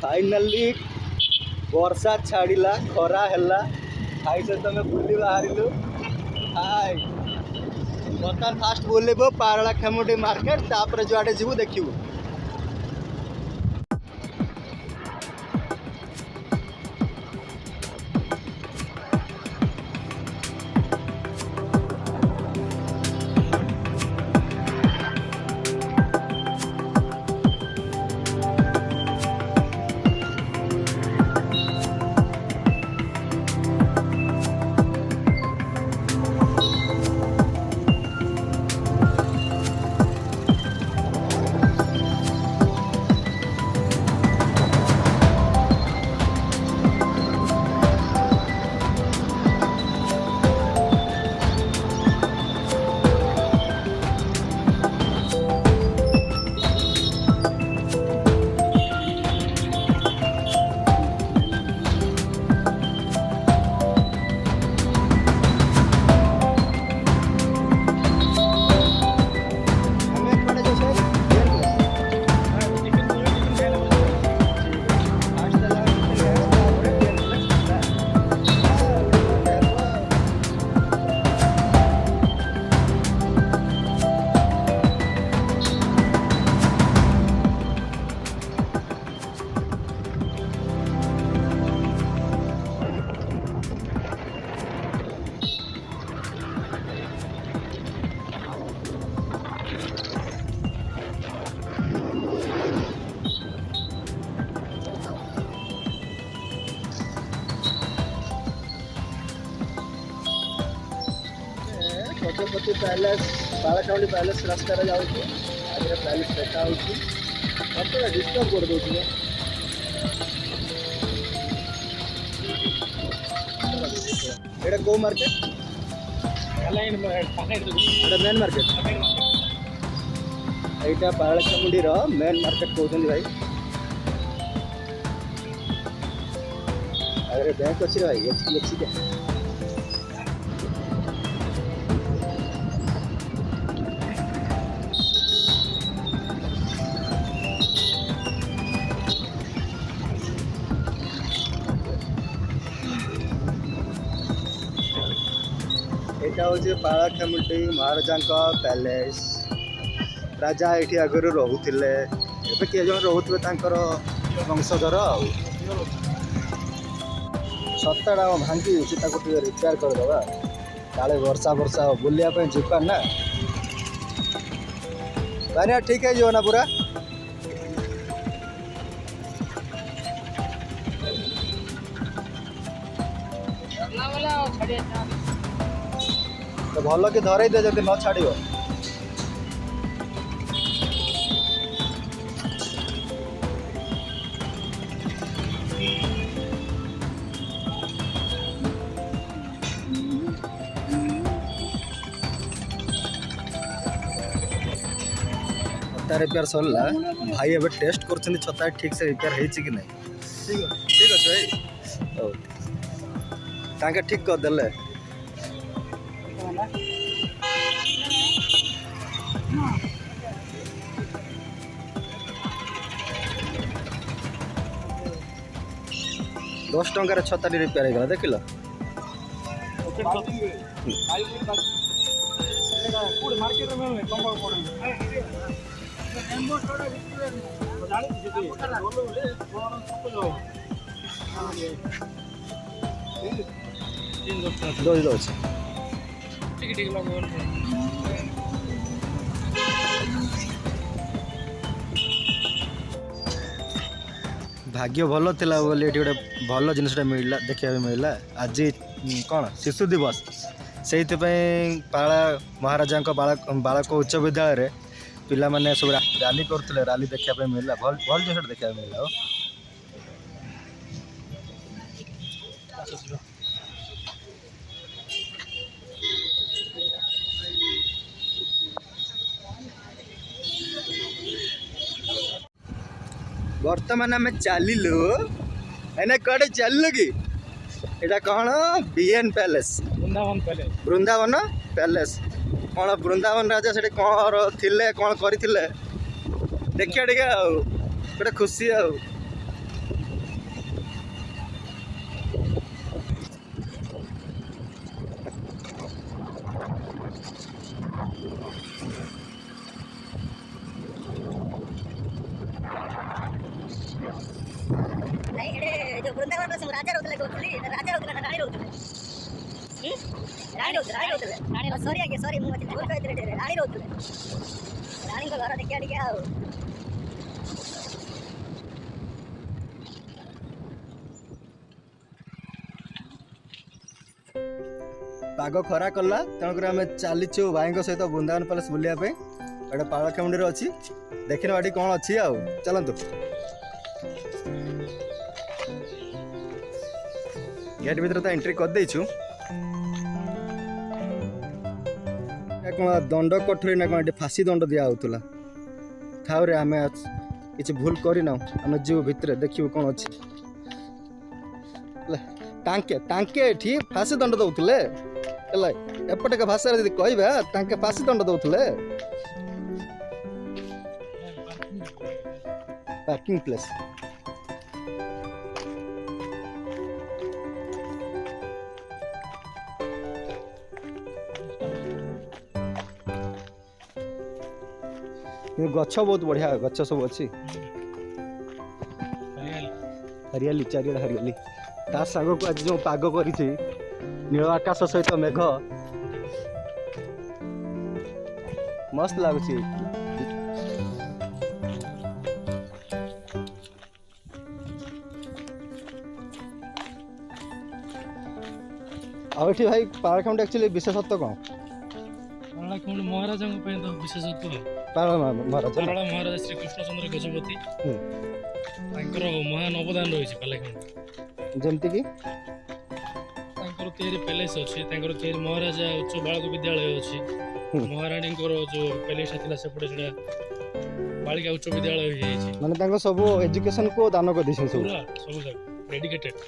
Finally वर्षा छाड़िला खरा है भाई सहित आम बुली बाहर हाय बर्तमान फास्ट बुलेब पारलाखेमुंडी मार्केट तापर जुआडे जीवु देखिबू। गजपति पैलेस बालाचाउली पैलेस रास्तार जाऊँगी आगे पैलेस देखा मत डिस्टर्ब कर दो ये कौ मार्केट मेन मार्केट यहाँ बालाचामुंडी मेन मार्केट कहते भाई आगे बैंक अच्छी भाई एचडीएफसी के यहाँ हूँ पारलाखेमुंडी महाराजा पैलेस राजा ये आगुरी रोले ए किए जन रोथे वंशधर छताटा भांगी रिपेयर करदे काले वर्षा वर्षा बुलायापी जीवा ना भाई ठीक है ना पूरा तो भल कि धरई दे जब न छाड़ छता रिपेयर सरला भाई एवं टेस्ट कर छता ठीक से रिपेयर हो कि नहीं ठीक अच्छे भाई ठीक करदे 10 टंकार छताटी रिपेयर होगा देख लो भाग्य भल थिला बोली गोटे भल जिनटा मिलला देखा मिलला आज कौन शिशु दिवस से पाला महाराजा बालक उच्च विद्यालय पिला माने सब रैली करते रैली देखा मिलला भल भल जिन देखा मिलला बर्तमान आम चलू एने कड़े चलू कि एटा कौन बीएन पैलेस वृंदावन पैलेस कौन वृंदावन राजा से कौन थिले कौन करते देखिए टे गोटे खुशी ବୃନ୍ଦାବନ ପ୍ଲେସ୍ ରାଜା ରହୁଥିଲେ କହୁଥିଲି ରାଜା ରହୁଥିଲେ ନା ରାଣୀ ରହୁଥିଲେ ରାଣୀ ସରି ଆଜ୍ଞା ସରି ମୁଁ ଭୁଲ କହିଥିଲି ରାଣୀ ରହୁଥିଲେ ରାଣୀଙ୍କ ଘର ଦେଖିବା ଟିକେ ଆଉ ପାଗ ଖରା କଲା ତେଣୁକରି ଆମେ ଚାଲିଛୁ ଭାଇଙ୍କ ସହିତ ବୃନ୍ଦାବନ ପ୍ୟାଲେସ୍ ବୁଲିବା ପାଇଁ। ଏଇଟା ପାଳଖେମୁଣ୍ଡିରେ ଅଛି, ଦେଖିନେବା ଏଠି କ'ଣ ଅଛି ଆଉ ଚାଲନ୍ତୁ। ଗେଟ୍ ଭିତରେ ତ ଏଣ୍ଟ୍ରି କରିଦେଇଛୁ। କ'ଣ ଦଣ୍ଡ କୋଠରୀ ନା କ'ଣ ଏଠି ଫାଶୀ ଦଣ୍ଡ ଦିଆ ହେଉଥିଲା। ଥାଉରେ ଆମେ କିଛି ଭୁଲ କରିନାଉ, ଆମେ ଯିବୁ ଭିତରେ ଦେଖିବୁ କ'ଣ ଅଛି। ତାଙ୍କେ ଏଠି ଫାଶୀ ଦଣ୍ଡ ଦେଉଥିଲେ ହେଲା। ଏପଟେ ଭାଷାରେ ଯଦି କହିବା ତାଙ୍କେ ଫାଶୀ ଦଣ୍ଡ ଦେଉଥିଲେ। ପାର୍କିଂ ପ୍ଲେସ୍ ଗଛ ବହୁତ ବଢିଆ ଗଛ ସବୁ ଅଛି, ହରିଆଲି ଚାରିଆଡେ ହରିଆଲି। ତା ସାଙ୍ଗକୁ ଆଜି ଯେଉଁ ପାଗ କରିଛି ନୀଳ ଆକାଶ ସହିତ ମେଘ ମସ୍ତ ଲାଗୁଛି। ଆଉ ଏଠି ଭାଇ ପାଳଖେମୁଣ୍ଡି ଆକ୍ଚୁଆଲି ବିଶେଷତ୍ୱ କ'ଣ? ପାଳଖେମୁଣ୍ଡି ମହାରାଜାଙ୍କ ପାଇଁ ତ ବିଶେଷତ୍ୱ। ମହାରାଜା ଶ୍ରୀକୃଷ୍ଣଚନ୍ଦ୍ର ଗଜପତି ତାଙ୍କର ମହାନ ଅବଦାନ ରହିଛି ପାଳଖେମୁଣ୍ଡି। ଯେମିତିକି ତାଙ୍କର ତିଆରି ପ୍ୟାଲେସ୍ ଅଛି, ତାଙ୍କର ତିଆରି ମହାରାଜା ଉଚ୍ଚ ବାଳକ ବିଦ୍ୟାଳୟ ଅଛି, ମହାରାଣୀଙ୍କର ଯେଉଁ ପ୍ୟାଲେସ୍ଟା ଥିଲା ସେପଟେ ସେଟା ବାଳିକା ଉଚ୍ଚ ବିଦ୍ୟାଳୟ ହେଇଯାଇଛି। ମାନେ ତାଙ୍କ ସବୁ ଏଜୁକେସନକୁ ଦାନ କରିଦେଇଛନ୍ତି ସବୁ ଯାକ ଡେଡିକେଟେଡ୍।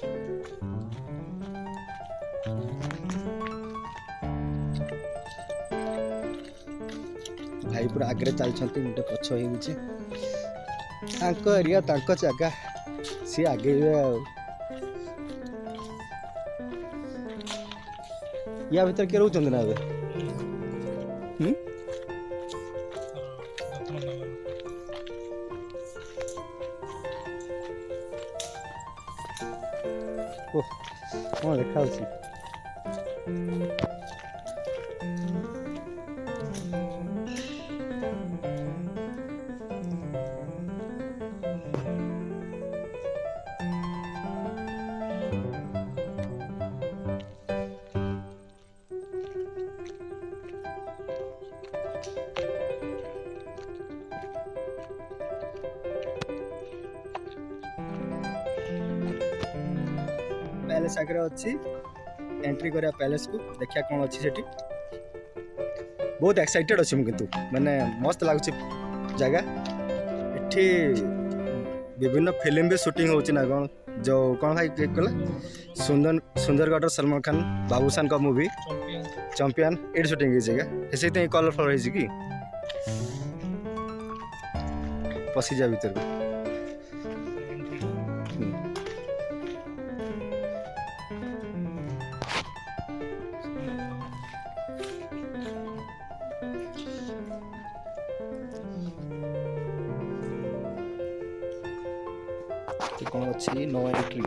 ଭାଇ ପୁରା ଆଗରେ ଚାଲିଛନ୍ତି, ଗୋଟେ ପଛ ହେଇଯାଇଛି। ତାଙ୍କ ଏରିଆ ତାଙ୍କ ଜାଗା, ସିଏ ଆଗେଇବେ ଆଉ। ୟା ଭିତରେ କିଏ ରହୁଛନ୍ତି ନା ଏବେ? କ'ଣ ଲେଖା ଅଛି? ପ୍ୟାଲେସ୍ ଆଗରେ ଅଛି, ଏଣ୍ଟ୍ରି କରିବା ପ୍ୟାଲେସ୍କୁ, ଦେଖିବା କ'ଣ ଅଛି ସେଠି। ବହୁତ ଏକ୍ସାଇଟେଡ୍ ଅଛି ମୁଁ, କିନ୍ତୁ ମାନେ ମସ୍ତ ଲାଗୁଛି ଜାଗା। ଏଠି ବିଭିନ୍ନ ଫିଲ୍ମ ବି ସୁଟିଂ ହେଉଛି ନା କ'ଣ? ଯେଉଁ କ'ଣ ଭାଇ କିଏ କଲା ସୁନ୍ଦରଗଡ଼ର ସଲମାନ ଖାନ ବାବୁସାନଙ୍କ ମୁଭି ଚମ୍ପିଆନ ଏଠି ସୁଟିଂ ହେଇଛି ଆଜ୍ଞା। ସେଇଥିପାଇଁ କଲର୍ ଫଲର୍ ହେଇଛି କି ପଶିଯିବା ଭିତରକୁ। କ'ଣ ଅଛି? No entry.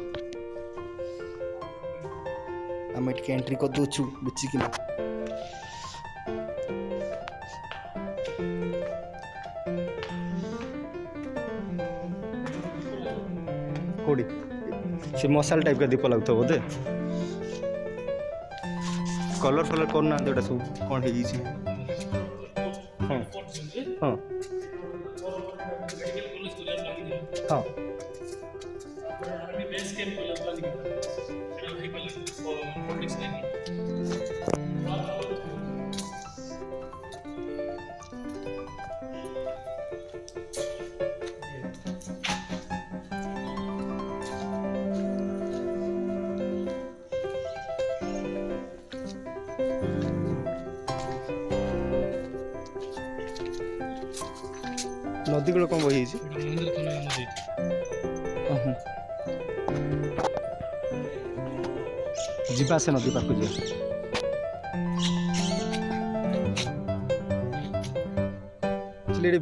आम एटिके एंट्री कर दूछु बिचिकिना। कोडी से मसाला टाइप का दीप लगतो बोधे। कलर फलर करना देटा सब कोन हे छी। हां हां हां नदी कूल कौन बही जीवा से नदी पाक जा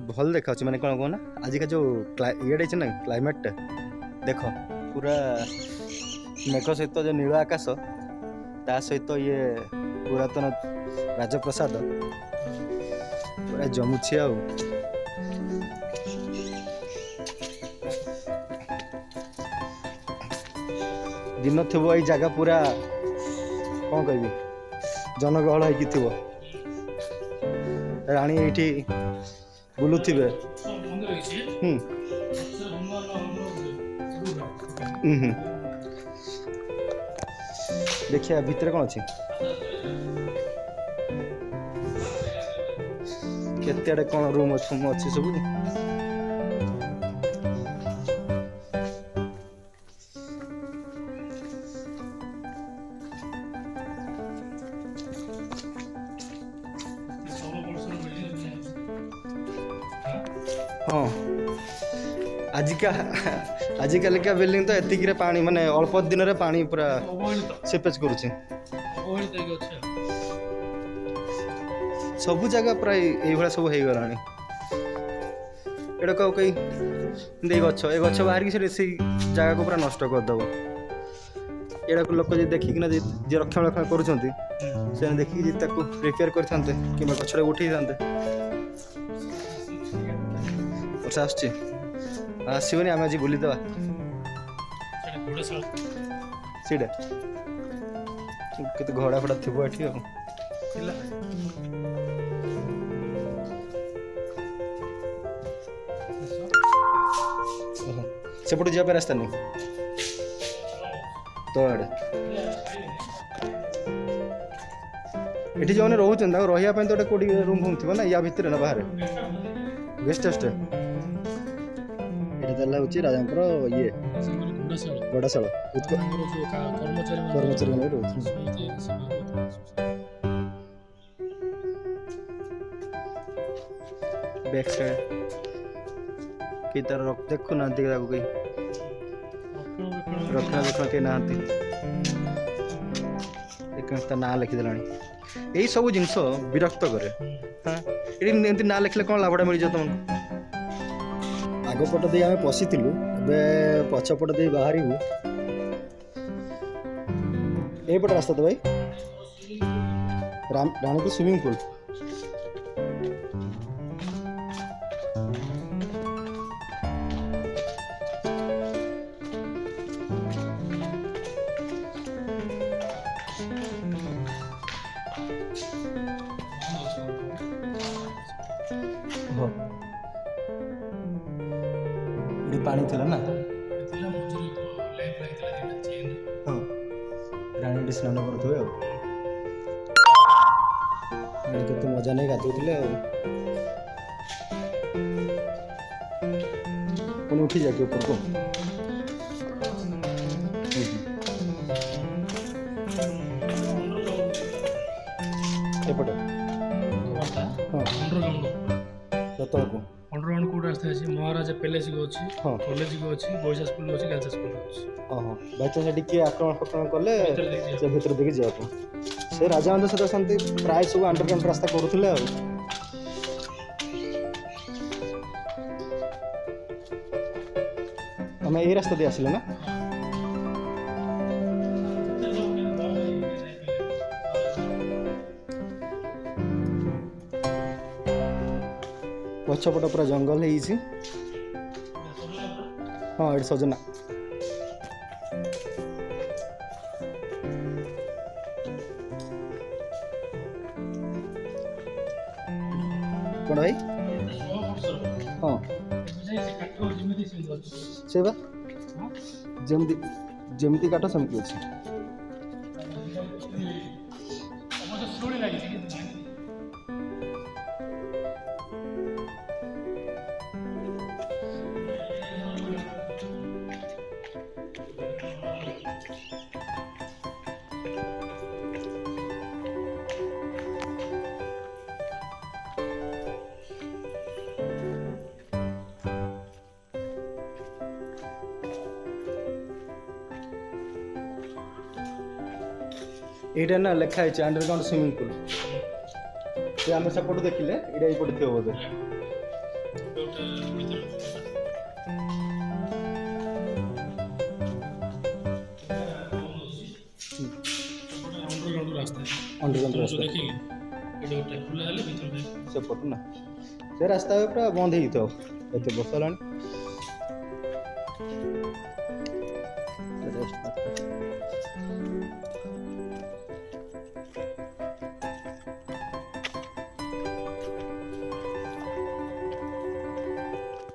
भल देखा मैंने कौन कहना आज का जो ये ना क्लाइमेट देख पूरा मेघ सहित जो नील आकाश ता सहित ये पुरातन राजप्रसाद पूरा जमुछि आउ दिन थो ये जगह पूरा कौन कह जनगहल हो राणी ये बुलुवे देखिए भितर कौन अच्छी केते आड़े कौन रूम अच्छी सब हाँ आजिकल का बिल्डिंग तो एतिक पानी माने अल्प दिन रे पानी पूरा सेपेज करुचे सब जगह प्राय ये सब हो गलानी एटा कौ कई गछ ए गछ बाहर की से जगह को पूरा नष्ट करदेव एटा को लोक देखिकिना जे रक्षणाबेक्षण करुछंती से देखिक रिपेयर करते कि गछटा उठे था वर्षा आसुची आसबनी आम आज बुलीदे सीटा केते घड़ा फड़ा थी एठी सेपटू जावा रास्ता नहीं तो आड़े ये जो रोच रहा तो कौटी रूम फूम थी ना या भितर ना बाहर गेस्ट हाउस ये हूँ राजा ये गड़ाशाल कर्मचारी बैक साइड कि तार देखु ना कई रक्षणाबेक्षण कई ना ना लिखिदे यही सब जिनस विरक्त करे हाँ ये ना लिखले कौन लाभटा मिल जाए तुमको आगपट दे आम पशिलु पछपट दे बाहर यहीपटे रास्ता तो भाई रानीपुर स्विमिंग पूल पानी थी ना हाँ राणी स्नान करुवे केते मजा नहीं गाधुले पुणी उठी जाके ऊपर को एपटे हाँ अंडरग्राउंड कोड रास्ता है महाराजा पैलेस को अच्छी कॉलेज को अच्छी बॉयज स्कूल अच्छी गर्ल्स स्कूल अच्छी हाँ बाई चांस किए आक्रमण कले से भीतर देखिए जावाक से राजा सहित सेमती प्राय सब अंडरग्राउंड रास्ता करुले आम यही रास्ता दे आसिले ना पछपट पूरा जंगल है हाँ ये सजना कौन भाई हाँ से जमती काट सेमती अच्छी ये ना लिखाई अंडरग्राउंड स्विमिंग पूल ये आम सेपट देखिले ये पड़े बोधे ରାସ୍ତା ଅଣ୍ଡରଗ୍ରାଉଣ୍ଡ ତମକୁ ରାସ୍ତା ଦେଖିଲି ଏଠି ଗୋଟେ ଖୋଲା ହେଲେ ଭିତରୁ ଯାଇ ସେପଟୁ ନା ସେ ରାସ୍ତା ପୁରା ବନ୍ଦ ହେଇଥିବ ଏତେ ବର୍ଷ ହେଲାଣି।